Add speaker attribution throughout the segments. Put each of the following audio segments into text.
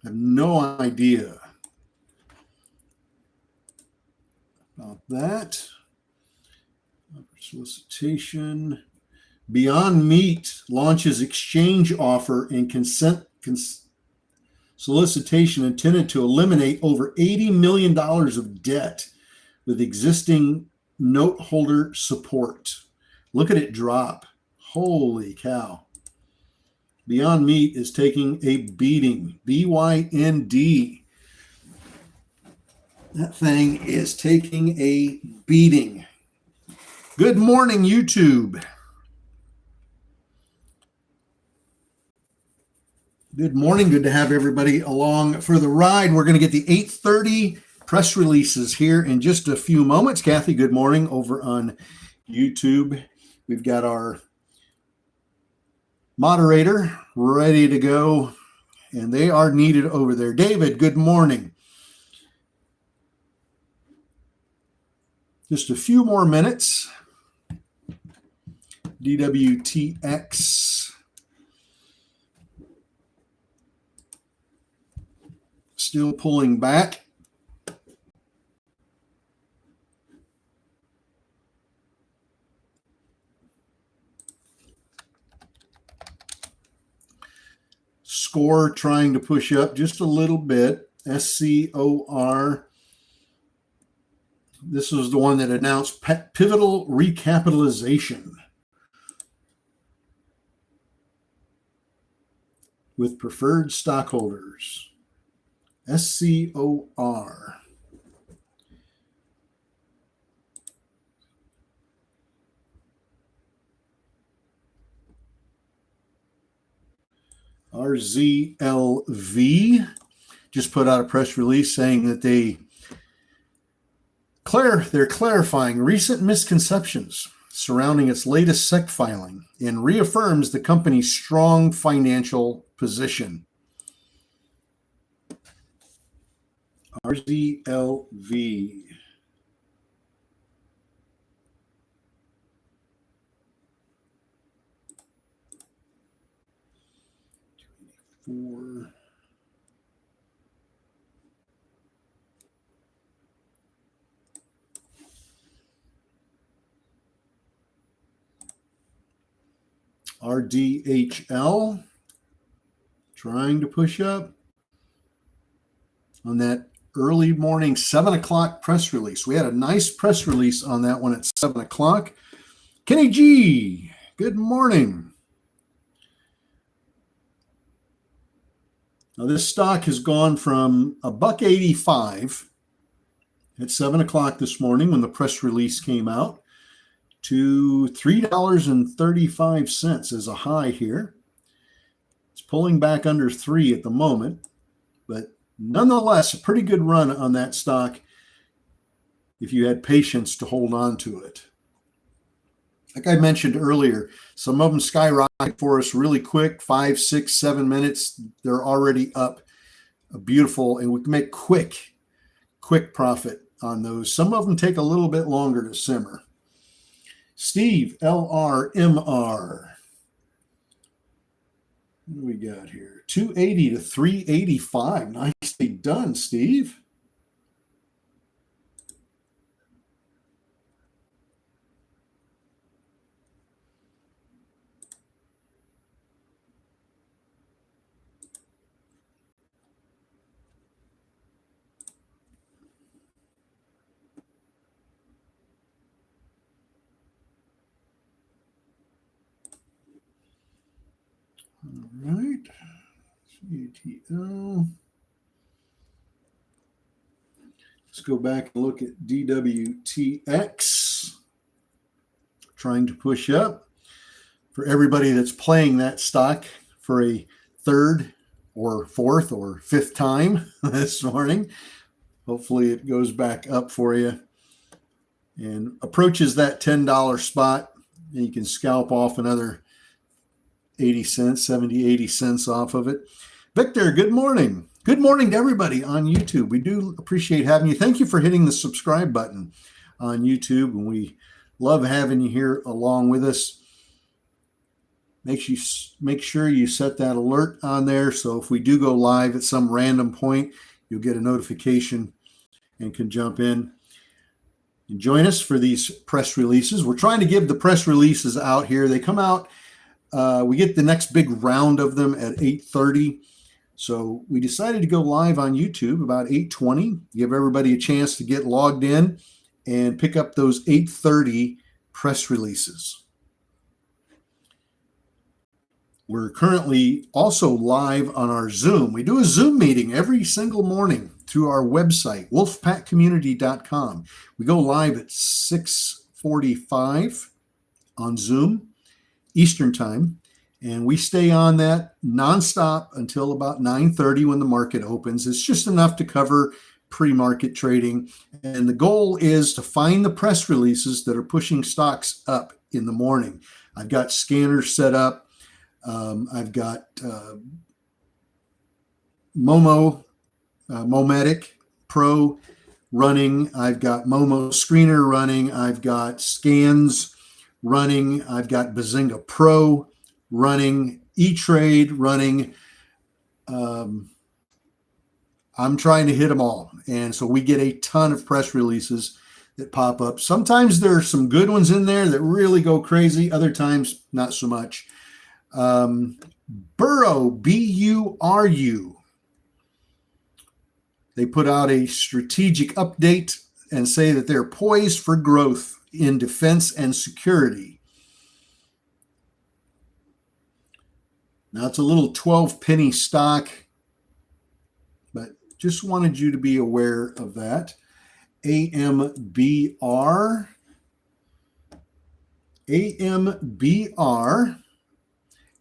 Speaker 1: I have no idea about that. Solicitation. Beyond Meat launches exchange offer and solicitation intended to eliminate over $80 million of debt with existing note holder support. Look at it drop. Holy cow. Beyond Meat is taking a beating. BYND. That thing is taking a beating. Good morning, YouTube. Good morning. Good to have everybody along for the ride. We're going to get the 8:30 press releases here in just a few moments. Kathy, good morning over on YouTube. We've got our moderator ready to go, and they are needed over there. David, good morning. Just a few more minutes. DWTX. Still pulling back. Score trying to push up just a little bit. SCOR. This was the one that announced pivotal recapitalization with preferred stockholders. SCOR. RZLV just put out a press release saying that they're clarifying recent misconceptions surrounding its latest SEC filing and reaffirms the company's strong financial position. RZLV. RDHL trying to push up on that early morning 7 o'clock press release. We had a nice press release on that one at 7 o'clock. Kenny G, good morning. Now this stock has gone from $1.85 at 7 o'clock this morning when the press release came out to $3.35 as a high here. It's pulling back under 3 at the moment, but nonetheless, a pretty good run on that stock if you had patience to hold on to it. Like I mentioned earlier, some of them skyrocket for us really quick, 5, 6, 7 minutes. They're already up beautiful, and we can make quick profit on those. Some of them take a little bit longer to simmer. Steve, LRMR. What do we got here? 280 to 385. Nicely done, Steve. All right. CATL. Let's go back and look at DWTX. Trying to push up. For everybody that's playing that stock for a third or fourth or fifth time this morning, hopefully it goes back up for you and approaches that $10 spot. And you can scalp off another 80 cents, 70, 80 cents off of it. Victor, good morning. Good morning to everybody on YouTube. We do appreciate having you. Thank you for hitting the subscribe button on YouTube, and we love having you here along with us. Make sure you set that alert on there, so if we do go live at some random point, you'll get a notification and can jump in and join us for these press releases. We're trying to give the press releases out here. They come out, we get the next big round of them at 8:30. So we decided to go live on YouTube about 8:20, give everybody a chance to get logged in and pick up those 8:30 press releases. We're currently also live on our Zoom. We do a Zoom meeting every single morning through our website, wolfpackcommunity.com. We go live at 6:45 on Zoom Eastern Time, and we stay on that nonstop until about 9:30 when the market opens. It's just enough to cover pre-market trading, and the goal is to find the press releases that are pushing stocks up in the morning. I've got scanners set up. I've got Momatic Pro running. I've got Momo Screener running. I've got Scans running. I've got Bazinga Pro running. E-Trade running. I'm trying to hit them all. And so we get a ton of press releases that pop up. Sometimes there are some good ones in there that really go crazy. Other times, not so much. Burrow, B-U-R-U. They put out a strategic update and say that they're poised for growth in defense and security. Now it's a little 12-penny stock, but just wanted you to be aware of that. AMBR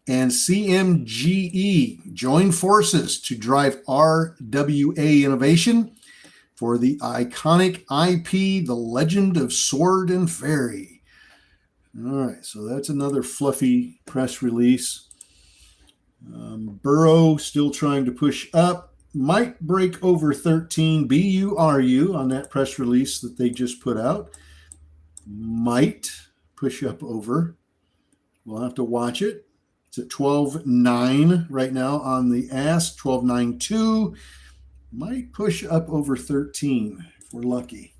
Speaker 1: and CMGE join forces to drive RWA innovation for the iconic IP, The Legend of Sword and Fairy. All right, so that's another fluffy press release. Burrow still trying to push up. Might break over 13, BURU, on that press release that they just put out. Might push up over. We'll have to watch it. It's at 12.9 right now on the ask, 12.92. Might push up over 13 if we're lucky.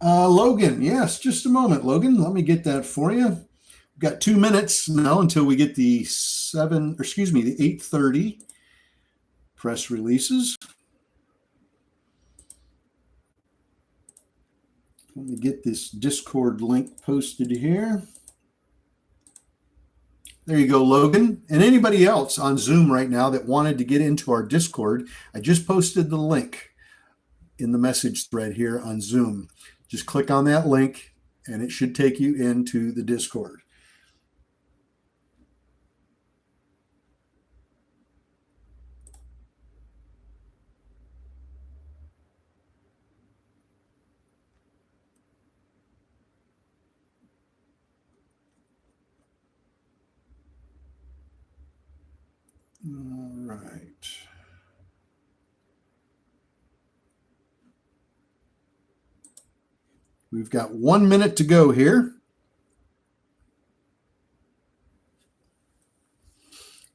Speaker 1: Logan, yes, just a moment, Logan. Let me get that for you. We've got 2 minutes now until we get the 8:30 press releases. Let me get this Discord link posted here. There you go, Logan. And anybody else on Zoom right now that wanted to get into our Discord, I just posted the link in the message thread here on Zoom. Just click on that link and it should take you into the Discord. All right. We've got 1 minute to go here.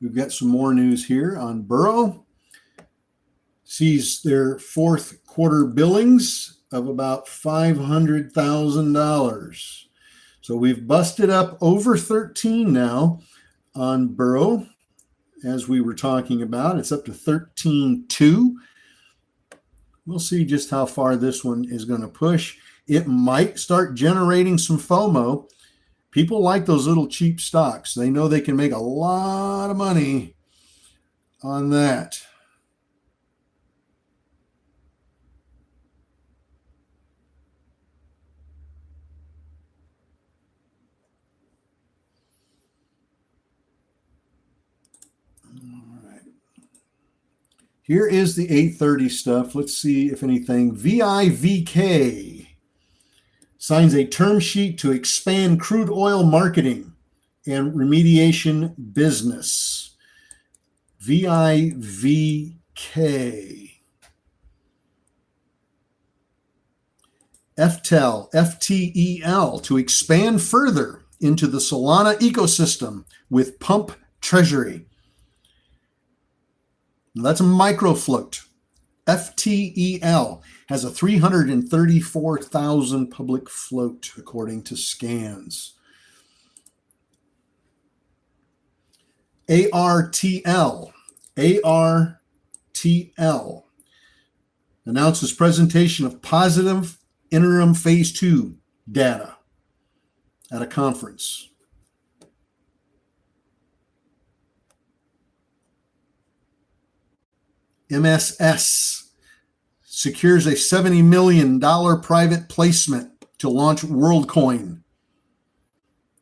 Speaker 1: We've got some more news here on Burrow. Sees their fourth quarter billings of about $500,000. So we've busted up over 13 now on Burrow. As we were talking about, it's up to 13.2. We'll see just how far this one is going to push. It might start generating some FOMO. People like those little cheap stocks. They know they can make a lot of money on that. Here is the 8:30 stuff. Let's see if anything. VIVK signs a term sheet to expand crude oil marketing and remediation business. VIVK. FTEL to expand further into the Solana ecosystem with Pump Treasury. That's a micro float. FTEL has a 334,000 public float, according to scans. ARTL announces presentation of positive interim phase 2 data at a conference. MSS secures a $70 million private placement to launch WorldCoin.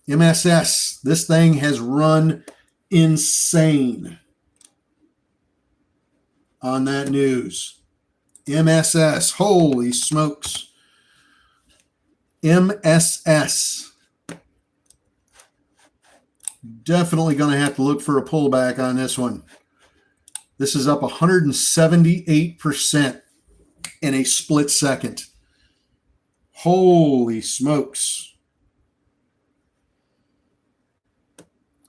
Speaker 1: MSS, this thing has run insane on that news. MSS, holy smokes. MSS. Definitely going to have to look for a pullback on this one. This is up 178% in a split second. Holy smokes.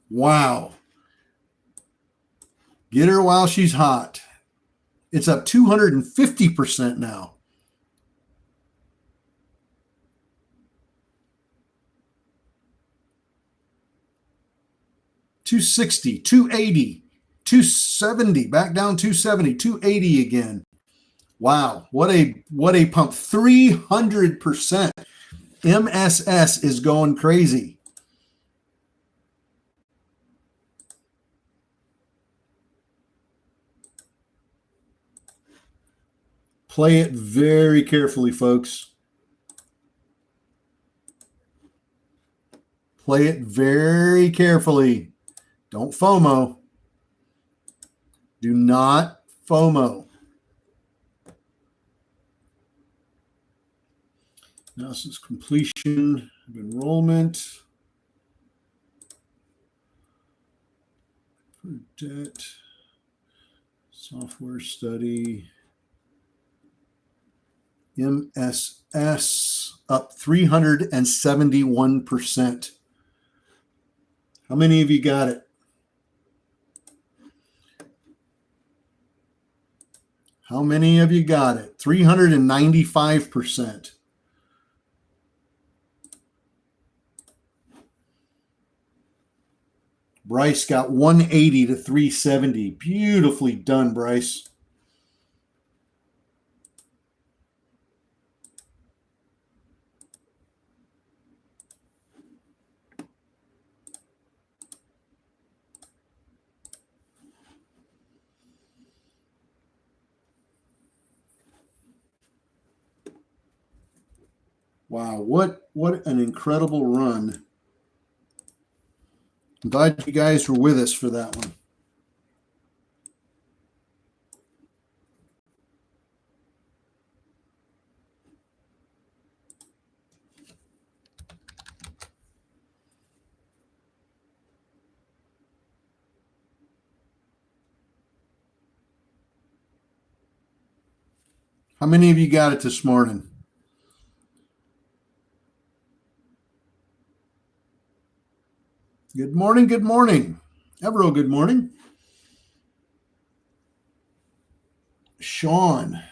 Speaker 1: Wow. Get her while she's hot. It's up 250% now. $260, $280, $270, back down $270, $280 again. Wow, what a pump. 300%. MSS is going crazy. Play it very carefully, folks. Play it very carefully. Don't FOMO. Do not FOMO. Now this is completion of enrollment. For debt. Software study. MSS up 371%. How many of you got it? How many of you got it? 395%. Bryce got 180 to 370. Beautifully done, Bryce. Wow, what an incredible run. I'm glad you guys were with us for that one. How many of you got it this morning? Good morning, good morning. Evero, good morning. Sean.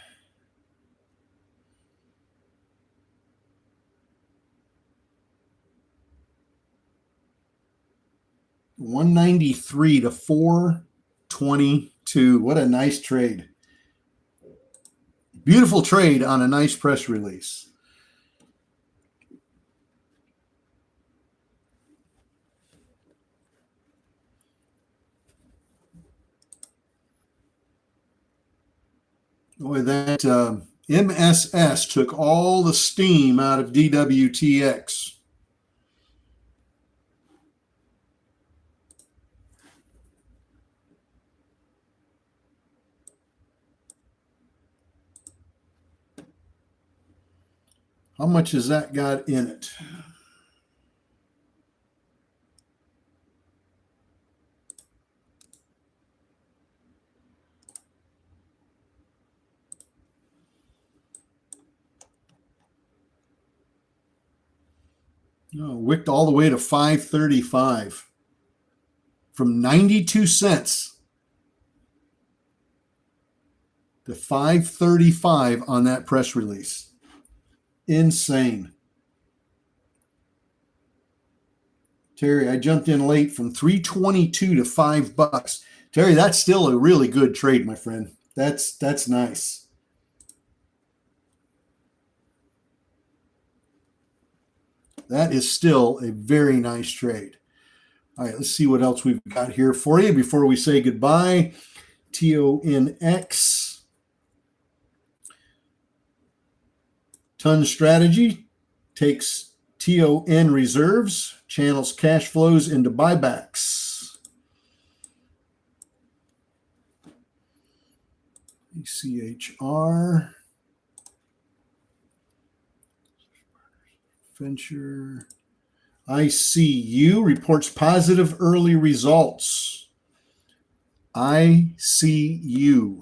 Speaker 1: $193 to $422. What a nice trade. Beautiful trade on a nice press release. Boy, that MSS took all the steam out of DWTX. How much has that got in it? Oh, wicked all the way to 535 from 92 cents to 535 on that press release. Insane. Terry, I jumped in late from 322 to $5. Terry, that's still a really good trade, my friend. That's nice. That is still a very nice trade. All right, let's see what else we've got here for you before we say goodbye. TONX. Ton Strategy takes TON reserves, channels cash flows into buybacks. ECHR. Venture. ICU reports positive early results. ICU.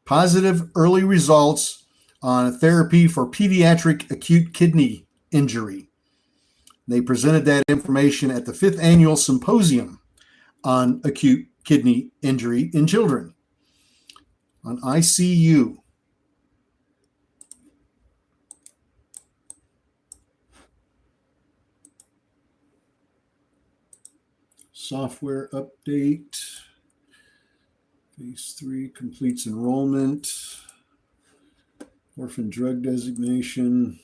Speaker 1: Positive early results on a therapy for pediatric acute kidney injury. They presented that information at the 5th Annual Symposium on Acute Kidney Injury in Children on ICU. Software update. Phase 3 completes enrollment. Orphan drug designation.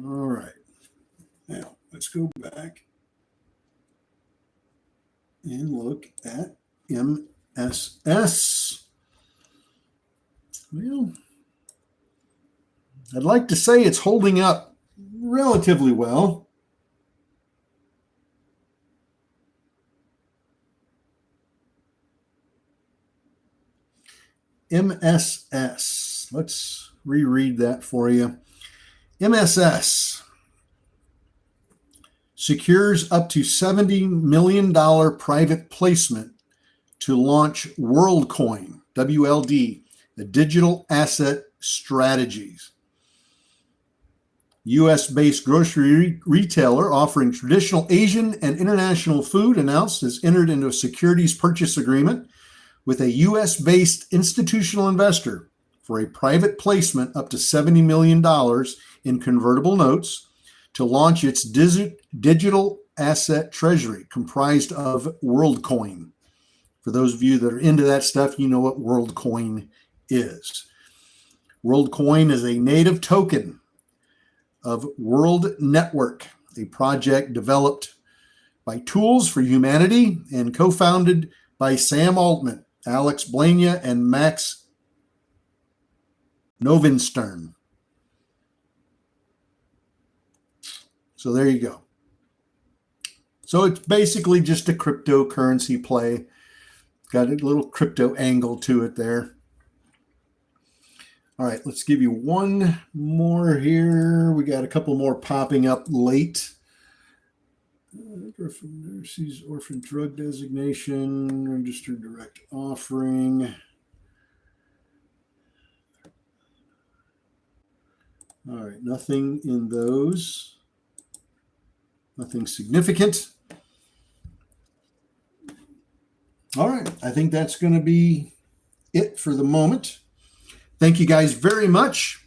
Speaker 1: All right. Now, let's go back and look at MSS. Well, I'd like to say it's holding up relatively well. MSS. Let's reread that for you. MSS secures up to $70 million private placement to launch WorldCoin, WLD, a digital asset strategies. U.S.-based grocery retailer offering traditional Asian and international food announced has entered into a securities purchase agreement with a U.S.-based institutional investor for a private placement up to $70 million in convertible notes to launch its digital asset treasury comprised of WorldCoin. For those of you that are into that stuff, you know what WorldCoin is. WorldCoin is a native token of World Network, a project developed by Tools for Humanity and co-founded by Sam Altman, Alex Blania, and Max Novenstern. So there you go. So it's basically just a cryptocurrency play. Got a little crypto angle to it there. All right, let's give you one more here. We got a couple more popping up late. Orphan drug designation, registered direct offering. All right, nothing in those. Nothing significant. All right, I think that's going to be it for the moment. Thank you guys very much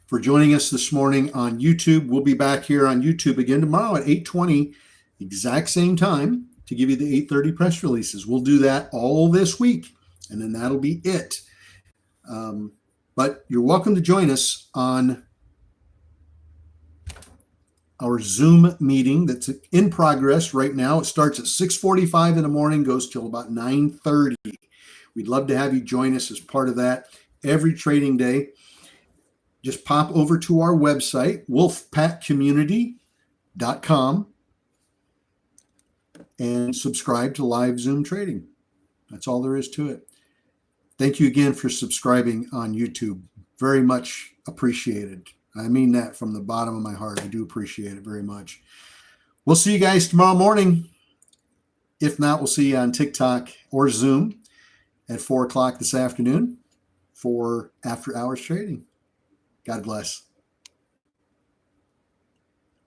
Speaker 1: for joining us this morning on YouTube. We'll be back here on YouTube again tomorrow at 8:20, exact same time, to give you the 8:30 press releases. We'll do that all this week, and then that'll be it. But you're welcome to join us on our Zoom meeting that's in progress right now. It starts at 6:45 in the morning, goes till about 9:30. We'd love to have you join us as part of that every trading day. Just pop over to our website, wolfpackcommunity.com, and subscribe to live Zoom trading. That's all there is to it. Thank you again for subscribing on YouTube. Very much appreciated. I mean that from the bottom of my heart. I do appreciate it very much. We'll see you guys tomorrow morning. If not, we'll see you on TikTok or Zoom at 4 o'clock this afternoon for After Hours Trading. God bless.